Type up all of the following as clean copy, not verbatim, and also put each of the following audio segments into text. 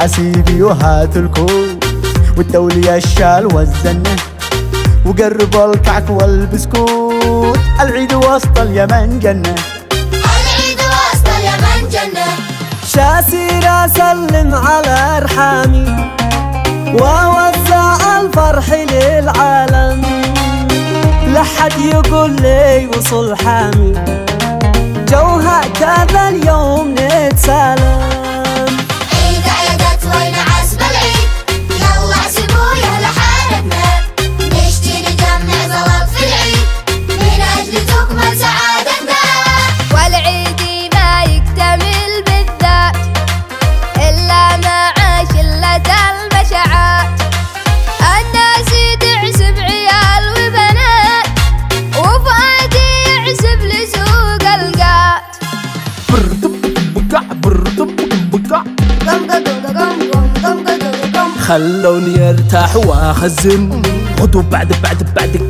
حسيبي وهات الكوب والتولية الشال والزنة وقربوا الكعك والبسكوت. العيد وسط اليمن جنة، العيد وسط اليمن جنة. شاسير اسلم على ارحامي ووزع الفرح للعالم، لحد يقول لي وصل حامي جوها كذا اليوم نتسالم. عيد عيدت وين عزب العيد، يلا احسبوا يا اهل حارتنا، نشتي نجمع زلط في العيد من اجل تكمل سعادتنا. والعيد ما يكتمل بالذات الا مع شلة المشاعات، الناس تعزب عيال وبنات وفؤادي يعزب لسوق القات. خلوني ارتاح واخزن غدو بعد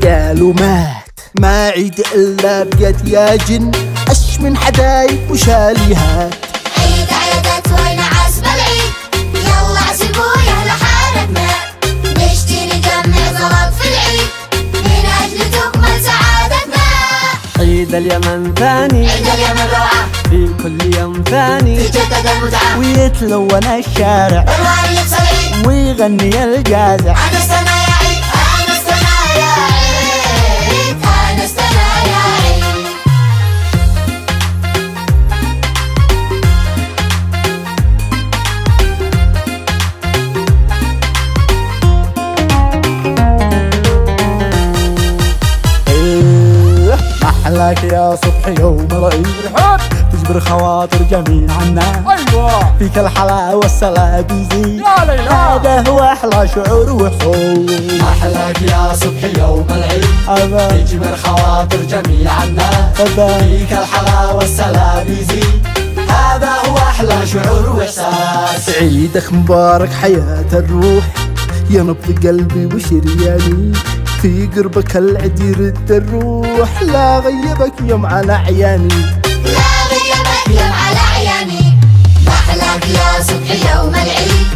قالوا مات، ما عيد الا بقد يا جن اش من حدايق وشاليهات. عيد عيدت وين عزب العيد، يلا احسبوا يا اهل حارتنا، نشتي نجمع زلط في العيد من اجل تكمل سعادتنا. عيد اليمن ثاني، عيد اليمن روعة في كل يوم ثاني تجدد المتعة، ويتلون الشارع الوان لبس العيد ويغني الجازع. أنستنا يا عيد، أنستنا يا عيد، أنستنا يا عيد. أحلاك يا صبح يوم العيد، تجبر خواطر جميع الناس. ايوه فيك الحلاوة والسلام يزيد، يا ليلى. هذا هو أحلى شعور وحب. أحلاك يا صبح يوم العيد، تجبر خواطر جميع الناس. فيك الحلاوة والسلام يزيد، هذا هو أحلى شعور وإحساس. عيدك مبارك حياة الروح يا نبض قلبي وشرياني، في قربك العيد يرد الروح، لا غيبك يوم على عياني، لا غيبك يوم على عياني. محلاك يا صبح يوم العيد،